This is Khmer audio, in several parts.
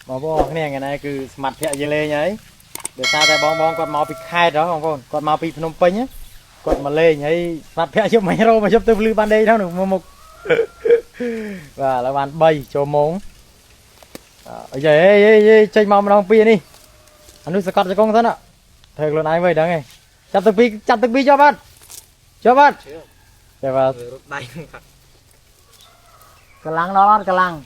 mà bố cái này cứ mặt thẹo dây lê nhấy để sao tại bong còn mau bị khai đó không con còn mau bị Phnom Penh nhá còn mà lê nhấy mặt thẹo giúp mấy rô mà giúp tôi lưu ban đây đâu được một và là bàn bay cho mống giờ chơi mong đồng pi đi anh nuôi squat cho con thân ạ thời luôn ai vậy đó nghe chặt từng pi cho bạn để vào cái lăng đó cái lăng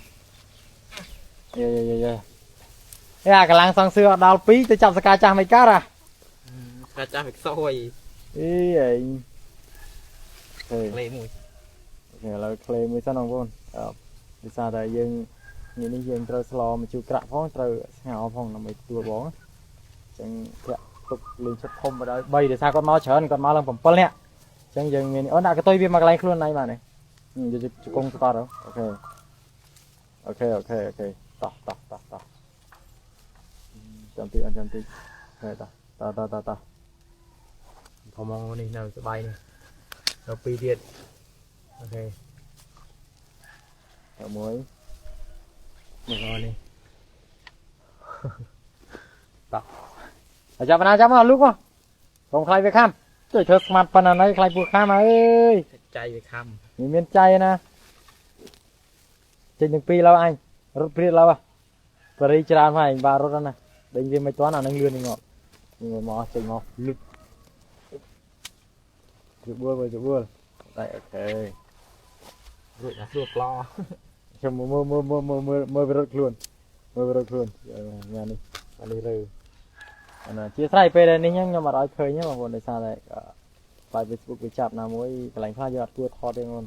thế à cái lăng sang xưa đào pi tôi chặt squat cha mấy cá à cá cha phải sôi ý vậy lê mùi là clay mới sao không con đi xa tại dương nhìn dương trời slo mà chịu cạp phong trời ngào phong là mấy tua bóng chẳng thiệt tục lên xuất không vào đây bay để sao con mau chở con mau làm phẩm phân nè chẳng dừng nhìn ớn đã cái tôi viên mặc lại luôn này mà này giờ công to đâu ok ta chăm tí ta không mong đi nào sẽ bay này nó pi điện ok ở muối được rồi đi đó ở chợ nào chấm vào lúc không không khai việc khăm trời thật mặt phần này khai buộc khăm ơi chay việc khăm miếng chay nè trên đường pi lâu anh rút pi lâu à và đi chơi phải và rút này đánh gì mấy toán nào nâng lươn đi ngọt người mò chơi ngọt lực chụp bưa đây ok rồi là ruột lo xong mơ về luôn nhà đi anh đi rồi anh chia sẻ về đây nhá nhưng mà nói khơi nhá mà còn để sao đây bài Facebook bị chặt nào mỗi cái lạnh pha giọt cua thọt đi ngon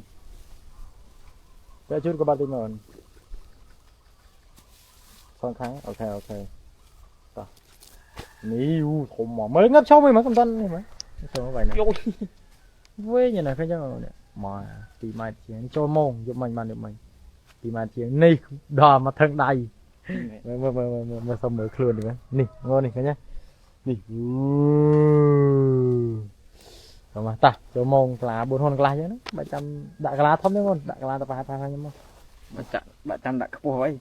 cái chút có bao nhiêu ngon con kháng ok đó níu thùng mà mới ngấp sâu mới cầm tân này mà sao vậy này với như này phải chứ mà thì mà chuyện cho mông giúp mình được mình thì mà chuyện này đò mà thân đầy mà xong mở luôn được nè ngon này nhá nè mà ta cho mông là 4 hòn lá chứ nó 700 đại lá thấm đấy ngon đại lá tập 2 nhưng mà 700 đại cua ấy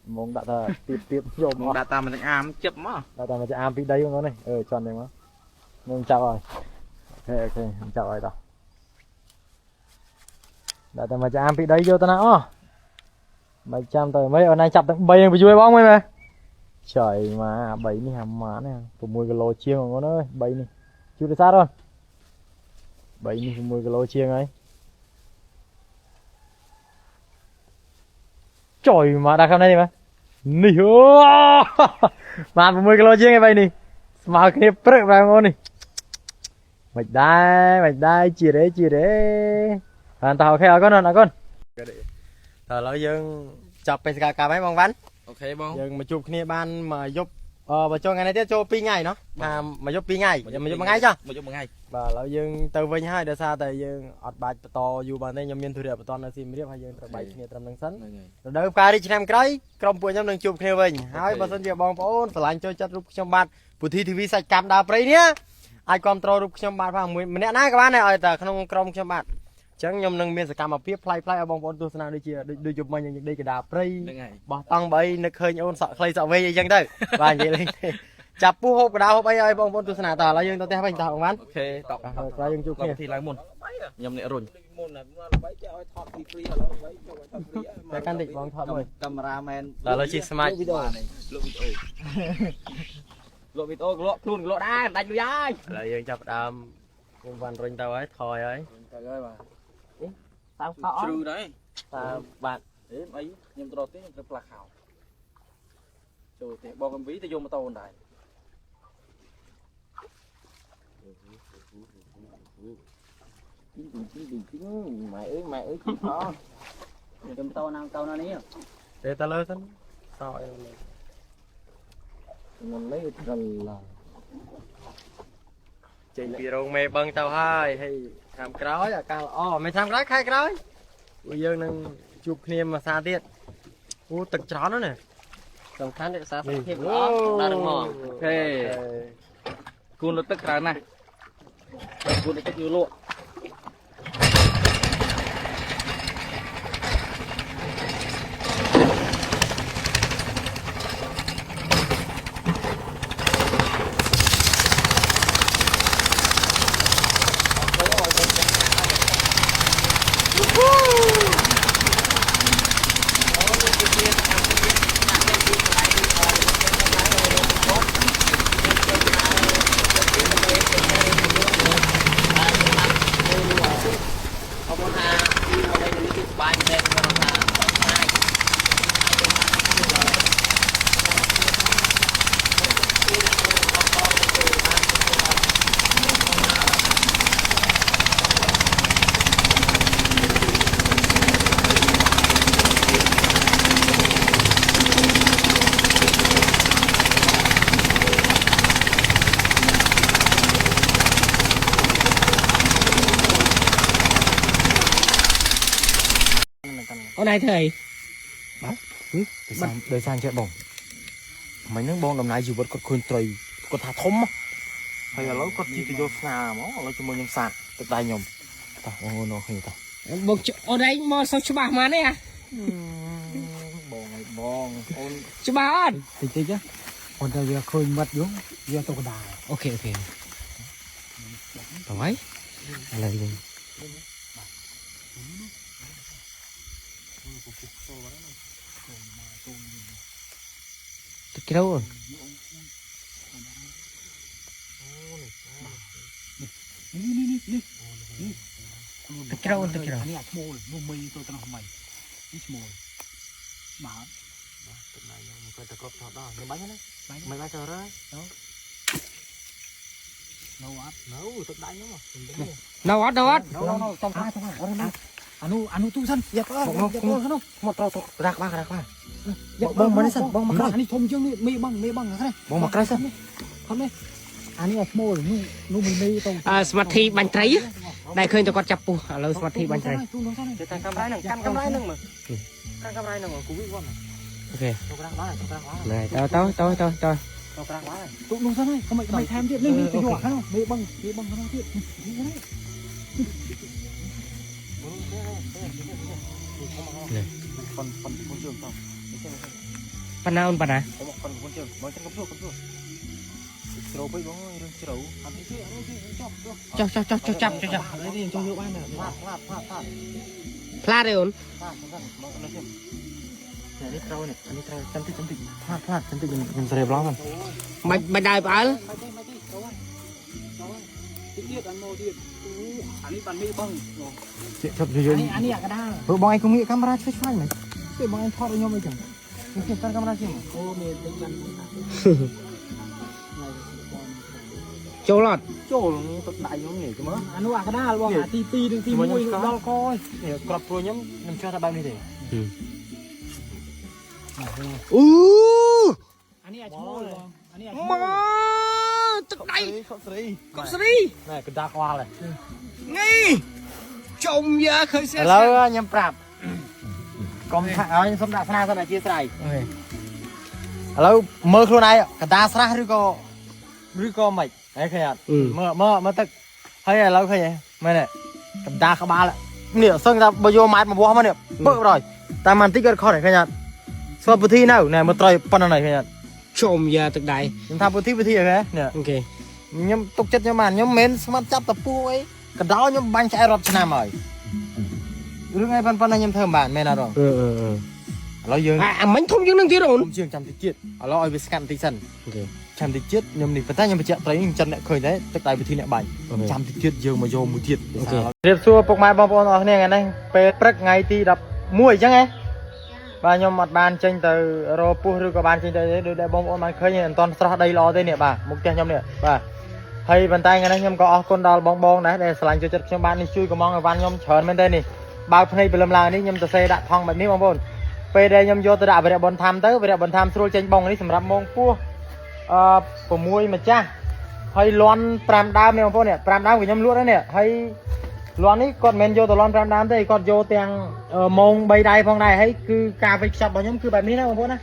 mông đại ta tiếp vô mông đại ta mình am chụp mà đại ta mình sẽ am phía đây ngon này tròn này mà mông chào rồi ok chào rồi tao đại ta mà sẽ am phía đây vô tao nào 700 tới mấy ở này chặt bay bị chui bóng mấy trời mà bẫy này hàm má này cùng 10 kg chiên rồi con ơi bẫy này chưa được sát rồi bẫy này 10 kg chiên ấy trời mà đặt hôm nay đi mà nì mà 10 kg chiên cái bẫy này mà cái prek vào ngon này mày đai chia đấy hoàn tàu khéo con nào con là dương chọcไปcả mấy bông ván ok bông dương mà chụp kia ban mà giúp và cho ngày này tiếp cho pi ngày nó mà giúp pi ngày mà giúp một ngày chứ mà giúp một ngày và là dương từ với hai đợt xa tại dương ọt bài to dù bàn đây nhầm miên thừa đẹp toàn là xin biết hai dương từ bảy kia tầm nâng sấn rồi đỡ ca đi xem cái cầm bùi nhầm nâng chụp kia mình hai bà sân giờ bong bóng phải lạnh cho chất rút trong bàn bùi thi thì vi sạch cam đào prey nhá ai control rút trong bàn vào mình nè nãy các bạn này ở tại không trong trong bàn chẳng nhầm nâng miên sẽ cam mà phía play ở bong bóng tôi nào đi chia đi chụp mình đi cái đào prey bỏ tăng bấy nó khơi ôn sợ khơi sợ về vậy đấy và vậy lên chặt pu hộp đào hộp ấy bong bóng tôi nào tao là dương tao theo anh tao bán ok tao ra dương chụp kia thì lại môn nhầm nè rồi cái căn định bóng thọ rồi cameraman là nó chỉ smart lộ video lộ đá đánh lui ai là dương chặt đam cùng văn rinh tao ấy thôi ấy tao khó trừ đấy ta bạn đấy mấy nhưng tôi đầu tiên rất là khảo rồi thì bao cái ví tôi vô mà tàu này mày ơi khó cầm tàu nào ní để ta lơ thân sao mình lấy gần là chị bị rồng mẹ băng tàu hai hay làm cái đó là cao mày tham cái khai cái đó bây giờ nâng chụp niềm mà xa tiết tực chó nó nè tổng tháng để xa thêm đó đã được mò ok cun nó tức ra này cun nó tức như lụa អូនឯងធ្វើអី đời sang chơi bông mấy nước bông năm nay dù vẫn còn khuyên trời còn thả thấm á hay là lối còn chi thì vô xa mà lối cho môi nhom sạt từ tay nhom tao ô nó không tao បងអូនឯងមកសុខច្បាស់មកនេះអា bông này bông ôn ច្បាស់អត់ tí tí chứ ôn đây vừa khơi mất xuống vừa tao cái đà អូខេទៅហើយ này đi cái đâu rồi cái đâu cái đâu នេះអាឈ្មោលនោះមីទៅត្រង់មិននេះឈ្មោលបាទ ទឹកណៃខ្ញុំក៏ទៅគ្រប់ថតដល់ខ្ញុំបាញ់ណាមិនបាញ់ទៅរើទៅ នៅអត់ នៅទឹកដៃខ្ញុំ នៅអត់នៅអត់ នៅចំខាចំខាអានោះទូសិនយ៉ាប់អើយ៉ាប់អើនោះ មកត្រូវរាក់បាក់បងមកនេះសិនបងមកក្រោយ អានេះធំជាងនេះមីបងហ្នឹង បងមកក្រោយសិន ខំនេះអានេះអាឈ្មោលនោះមីទៅ ស្មាធិបាញ់ត្រីដែលឃើញតែគាត់ចាប់ពុះឥឡូវស្មាធិបាញ់ត្រី ទូនោះទៅ ទៅតាមកាំរ៉ៃហ្នឹងកាន់កាំរ៉ៃហ្នឹងមើលកាន់កាំរ៉ៃហ្នឹងគូវិវន់ អូខេ ទៅក្រាំងបានទៅក្រាំងបាន ណែទៅ ទៅក្រាំងបាន ទូនោះទៅមិនថែមទៀតនេះទៅយកហ្នឹងមីបងហ្នឹងទៀត con trường không ប៉ណ្ណាអូនប៉ណ្ណា con trường mới chân cầm ruột sầu với bóng rừng sầu ăn cáiចុះចាប់ đấy thì cho hiệu ban là phát ផ្លាតទេអូន នេះត្រូវនេះនេះត្រូវចាំតិចផ្លាតចាំតិចខ្ញុំស្រីប្លោះហ្នឹង មិនដើរផ្អើល ទៀតអានមកទៀតអានេះបានមីបង ជិះជប់យូរ អានេះអាកដា ព្រោះបងឯងគង់ងាកកាមេរ៉ាឆ្វេងឆ្វាយមែន ពេលបងឯងថតឲ្យខ្ញុំអីចឹង នេះកាន់កាមេរ៉ាជាង អូមេលេងបាន ចូលអត់ ចូលទឹកដៃខ្ញុំនេះមើល អានោះអាកដាបងអាទី2និងទី1ដល់កយ នេះក្របព្រួយខ្ញុំជឿថាបែបនេះទេ អូ អានេះអាឈ្មោលបងអានេះអាឈ្មោ ម៉ ល ទឹកដៃ ខកស្រី កប់ស្រី ណែកណ្ដាលខ្វល់ហើយ នេះចុំយ៉ាឃើញស្ ឥឡូវខ្ញុំប្រាប់កុំថាឲ្យខ្ញុំសុំដាក់ស្នាសិនអធិស្ឋានឥឡូវមើលខ្លួនឯងកណ្ដាលស្រះឬក៏មិនហើយឃើញអត់មើលទឹកហើយឥឡូវឃើញហ៎មែនទេកណ្ដាលក្បាលនេះសឹងថាបើយកម៉ែតមកវាស់មកនេះពើរយតែមិនតិចក៏ខុសដែរឃើញអត់ស្គាល់ពុធីនៅណែមកត្រយប៉ុណ្ណឹងហើយឃើញអត់ ចុំយ៉ាទឹកដៃ ខ្ញុំថាពុធីហ៎នេះ អូខេ ខ្ញុំទុកចិត្តខ្ញុំបានខ្ញុំមិនមែនស្មាត់ចាប់តពូអីកណ្ដោខ្ញុំបាញ់ឆ្អែតរាប់ឆ្នាំហើយរឿងឯងប៉ុណ្ណឹងខ្ញុំធ្វើមិនបានមែនអត់ឥឡូវយើង អាមិញធំជាងនឹងទៀតអូន ខ្ញុំជាងចាំតិចទៀតឥឡូវឲ្យវាស្កាត់បន្តិចសិន អូខេ ចាំតិចទៀតខ្ញុំនេះប៉ុន្តែខ្ញុំបញ្ជាក់ត្រីខ្ញុំចិនអ្នកឃើញដែរទឹកដៃវិធីអ្នកបាញ់ចាំតិចទៀតយើងមកយកមួយទៀតជម្រាបសួរពុកម៉ែបងប្អូនអរគ្នាថ្ងៃនេះពេលព្រឹកថ្ងៃទី11អញ្ចឹងហ៎បាទខ្ញុំអត់បានចេញទៅរកពស់ឬក៏បានចេញទៅទេដូចដែលបងប្អូនបានឃើញមិនតាន់ស្រស់ដីល្អទេនេះបាទមុខផ្ទះខ្ញុំនេះបាទហើយប៉ុន្តែថ្ងៃនេះខ្ញុំក៏អរគុណដល់បងដែរដែលឆ្លាញ់ចូលចិត្តខ្ញុំបាននេះជួយកំងឲ្យវ៉ាន់ខ្ញុំច្រើនមែនទេនេះបើកភ្នែកព្រលឹមឡើងនេះខ្ញុំទៅសេដាក់ថងបែបនេះបងប្អូនពេលដែលខ្ញុំយកទៅដាក់វរៈបនធម្មទៅវរៈបនធម្មស្រួលចេញបងនេះសម្រាប់មងពោះ6ម្ចាស់ហើយលន់5ដើមនេះបងប្អូននេះ5ដើមខ្ញុំលក់ហើយនេះហើយលន់នេះគាត់មិនមែនយកទៅលន់5ដើមទេគាត់យកទាំងមង3ដៃផងដែរហើយគឺការវេចខ្ចប់របស់ខ្ញុំគឺបែបនេះណាបងប្អូនណា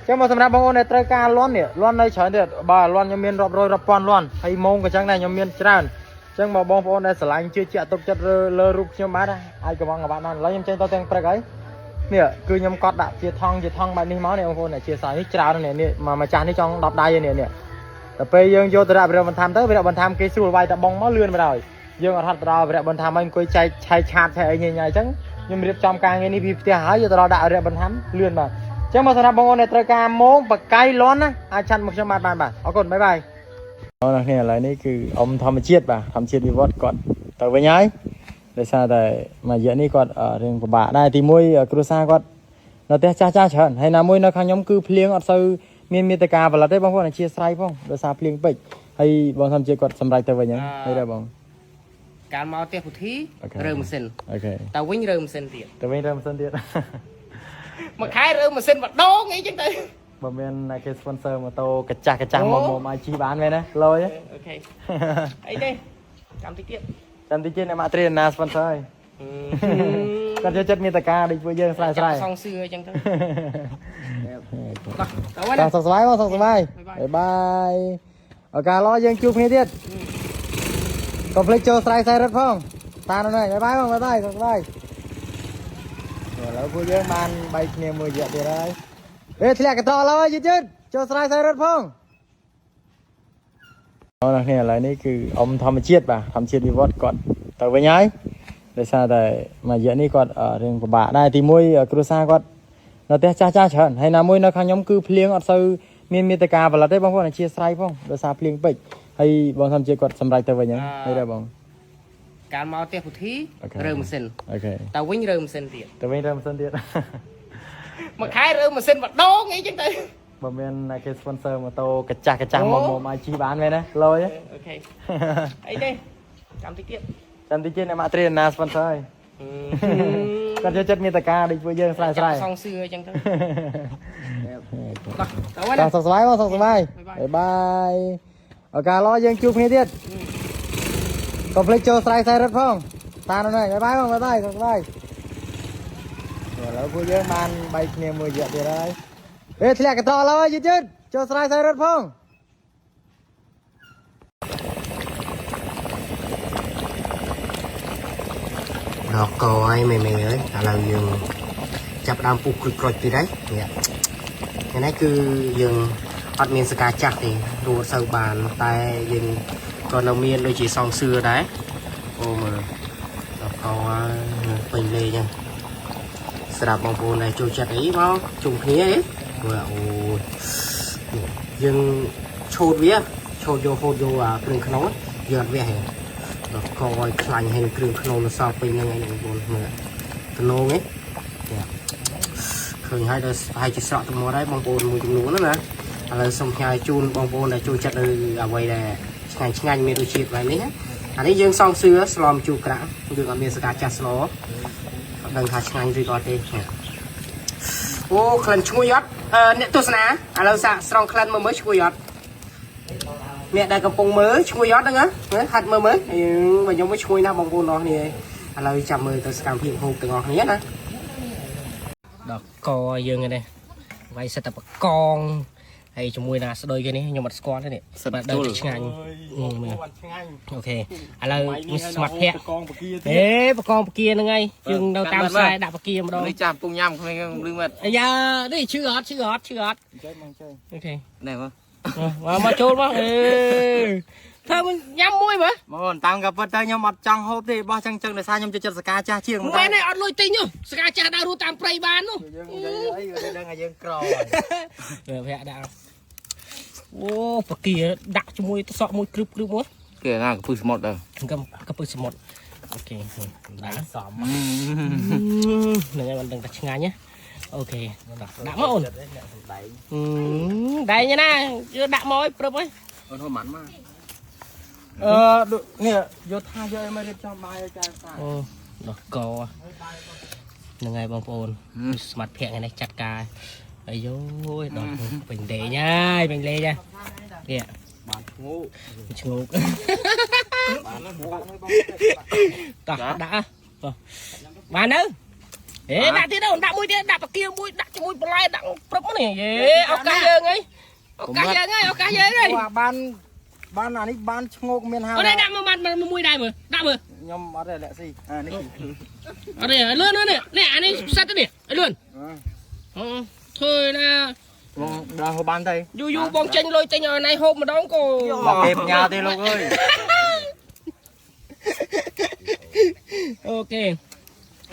ចឹងមកសម្រាប់បងប្អូនដែលត្រូវការលន់នេះលន់នៅច្រើនទៀតបាទលន់ខ្ញុំមានរាប់រយរាប់ពាន់លន់ហើយមងក៏ចឹងដែរខ្ញុំមានច្រើនចឹងមកបងប្អូនដែលស្រឡាញ់ជឿជាក់ទុកចិត្តលើរូបខ្ញុំបាទអាចកំងកបាត់បានឥឡូវខ្ញុំចេញទៅទាំងព្រឹកហើយនេះគឺខ្ញុំកត់ដាក់ជាថងបែបនេះមកនេះបងប្អូនជាស្រ័យនេះច្រើននេះមកម្ចាស់នេះចង់10ដៃនេះតែពេលយើងយកទៅដាក់វរៈបន្ថែមទៅវរៈបន្ថែមគេស្រួលវាយតែបងមកលឿនមកហើយយើងអត់ហត់ទៅដល់វរៈបន្ថែមឲ្យអង្គុយចែកឆៃឆាតឆៃអីញ៉ៃអញ្ចឹងខ្ញុំរៀបចំការងារនេះពីផ្ទះហើយយកទៅដល់ដាក់វរៈបន្ថែមលឿនបាទអញ្ចឹងមកសម្រាប់បងប្អូនដែលត្រូវការមងបកាយលន់ណាអាចឆាត់មកខ្ញុំបានបាទអរគុណបាយបាយបងប្អូនគ្នាឥឡូវនេះគឺអ៊ំធម្មជាតិបាទធម្មជាតិវិវត្តគាត់ទៅវិញហើយដោយសារតែមួយរយៈនេះគាត់រឿងពិបាកដែរទី1គ្រួសារគាត់នៅផ្ទះចាស់ច្រើនហើយណាមួយនៅខាងខ្ញុំគឺភ្លៀងអត់សូវមានមេត្តាផលិតទេបងប្អូនអធិស្ឋានផងដោយសារភ្លៀងពេកហើយបងធម្មជាតិគាត់សម្រេចទៅវិញហ្នឹងហើយដែរបង កាលមកផ្ទះពុធីរើម៉ាស៊ីន អូខេ តើវិញរើម៉ាស៊ីនទៀត ទៅវិញរើម៉ាស៊ីនទៀត មួយខែរើម៉ាស៊ីនម្ដងអីចឹងទៅ បើមានគេ sponsor ម៉ូតូកាចាស់មកអាចជិះបានមែនណាលយ អូខេអីទេចាំតិចទៀត ចាំតិចទៀតអ្នកម៉ាក់ត្រីណា sponsor ហើយ គាត់ចូលចិត្តមេតាការដូចពួកយើងស្រ័យស្រ័យ សងសឿអញ្ចឹងទៅ តាសុខសប្បាយបងសុខសប្បាយបាយឱកាសល្អយើងជួបគ្នាទៀតកុំភ្លេចចូលស្រ័យខ្សែរត់ផងតានោះហើយបាយបងបាយសុខសប្បាយឥឡូវពួកយើងបានបែកគ្នាមួយរយៈទៀតហើយធ្លាក់កតឡើយយឺតចូលស្រ័យខ្សែរត់ផងអូននេះឥឡូវនេះគឺអ៊ំធម្មជាតិបាទធម្មជាតិវិវត្តគាត់ទៅវិញហើយដោយសារតែមួយរយៈនេះគាត់រឿងពិបាកដែរទី1គ្រួសារគាត់នៅផ្ទះចាស់ច្រើនហើយណាមួយនៅខាងខ្ញុំគឺភ្លៀងអត់សូវមានមេត្តាផលិតទេបងប្អូនអធិស្ឋានផងដោយសារភ្លៀងពេកហើយបងធម្មជាតិគាត់សម្រេចទៅវិញហ្នឹងហើយដែរបង ការមកផ្ទះពុធីរើម៉ាស៊ីន អូខេ តើវិញរើម៉ាស៊ីនទៀត ទៅវិញរើម៉ាស៊ីនទៀត មួយខែរើម៉ាស៊ីនម្ដងអីចឹងទៅ បើមានគេ sponsor ម៉ូតូកាចាស់មកអាចជិះបានមែនណាលយ អូខេអីនេះចាំតិចទៀត ចាំតិចទៀតអ្នកម៉ាក់ត្រីណា sponsor ហើយគាត់ចូលចិត្តមេតាការដូចពួកយើងស្រ័យស្រ័យ សងសឿអញ្ចឹងទៅ តាសុខសប្បាយបងសុខសប្បាយបាយឱកាសល្អយើងជួបគ្នាទៀតកុំភ្លេចចូលស្រ័យខ្សែរត់ផងតានោះហើយបាយបងបាយសុខសប្បាយឥឡូវពួកយើងបានបែកគ្នាមួយរយៈទៀតហើយធ្លាក់កតឡើយយឺតចូលស្រ័យខ្សែរត់ផងដល់កហើយមេអើយឥឡូវយើងចាប់ដើមពុះគ្រុចគ្រុចទៀតហើយនេះនេះគឺយើងអត់មានសកាចាស់ទេរੂសូវបានតែយើងក៏នៅមានដូចជាសងសឿដែរអូមើលដល់កពេញលេងហ្នឹងស្រាប់បងប្អូនដែលចូលចិត្តអីមកជុំគ្នាអីមើលអូយើងឆូតវាឆូតយកហូតយកគ្រឿងក្នុងយើងអត់វះទេដល់កឲ្យខ្លាញ់ហើយគ្រឿងក្នុងនៅសល់ពេញហ្នឹងឯងបងប្អូនមើលតំណងឯងឃើញហើយដល់ហើយជាស្រក់ទៅមកហើយបងប្អូនមួយចំនួនណាឥឡូវសូមផ្ញើជូនបងប្អូនដែលចូលចិត្តនៅអ្វីដែលឆ្ងាញ់មានរសជាតិបែបនេះណាអានេះយើងសងសឿស្លមជូរក្រាក់យើងអត់មានសកាចាស់ស្លអត់ដឹងថាឆ្ងាញ់ឬក៏ទេអូក្លិនឈ្ងុយអត់អ្នកទស្សនាឥឡូវសាកស្រង់ក្លិនមើលឈ្ងុយអត់អ្នកដែលកំពុងមើលឈ្ងុយអត់ហ្នឹងណាហាត់មើលបើខ្ញុំមកឈ្ងុយណាស់បងប្អូនអស់គ្នាឥឡូវចាំមើលទៅសកម្មភាពហូបទាំងអស់គ្នាណាដល់កយើងនេះវាយសិតតែបកងហើយជាមួយណាស្ដុយគេនេះខ្ញុំអត់ស្គាល់ទេនេះសិតតែដឹងតែឆ្ងាញ់មើលអូខេឥឡូវស្មាត់ភ័ក្ដិបកងបកាហ្នឹងហើយយើងនៅតាមខ្សែដាក់បកាម្ដងនេះចាស់ពុំញ៉ាំក្មេងលឺមើលអាយ៉ានេះឈឺអត់ចេះមកចេះអូខេណែមកចូលមកធ្វើមិនញ៉ាំមួយមើលមកតាមក៏ពិតទៅខ្ញុំអត់ចង់ហូបទេបោះចឹងដោយសារខ្ញុំចូលចិត្តសកាចាស់ជាងមែនទេអត់លុយទិញនោះសកាចាស់ដើររੂតាមព្រៃបាននោះយើងអីដឹងថាយើងក្រភ័ក្រដាក់អូបកាដាក់ជាមួយទឹកសក់មួយគ្រឿបមកគេណាកពឹសសមុទ្រដែរកពឹសសមុទ្រអូខេដាក់សមនឹងឲ្យមិនដឹងថាឆ្ងាញ់ណាអូខេដាក់មកអូនដៃណាយកដាក់មកឲ្យព្រឹបហើយអូនហូបមិនមកនេះយកថាយកឲ្យមករៀបចំបាយឲ្យចាសាអូដល់កហ្នឹងហើយបងប្អូនស្មាត់ភ័ក្រនេះចាត់ការអាយយដល់ពេញលេងហើយពេញលេងហើយនេះបានឈ្ងោកតោះដាក់បានទៅដាក់ទៀតទៅដាក់មួយទៀតដាក់បកាមួយដាក់ជាមួយបន្លែដាក់ព្រឹបនេះឱកាសយើងហីឱកាសយើងហីបានអានេះបានឈ្ងោកមានហើយអូនេះដាក់មកបានមួយដែរមើលដាក់មើលខ្ញុំអត់ទេលាក់ស៊ីនេះអត់ទេលឿននេះអានេះផ្សិតទេនេះលឿនធ្វើណាបងដល់ហូបបានទៅយូរបងចេញលុយទិញឲ្យណៃហូបម្ដងក៏មកគេផ្ញើទេលោកអើយអូខេ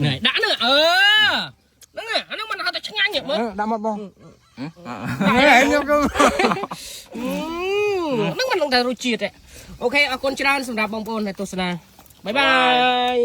នេះដាក់ហ្នឹងហ្នឹងអាហ្នឹងមិនហៅតែឆ្ងាញ់ទេមើលដាក់មកបងខ្ញុំហ្នឹងមិនដឹងតែរសជាតិទេអូខេអរគុណច្រើនសម្រាប់បងប្អូនដែលទស្សនាបាយបាយ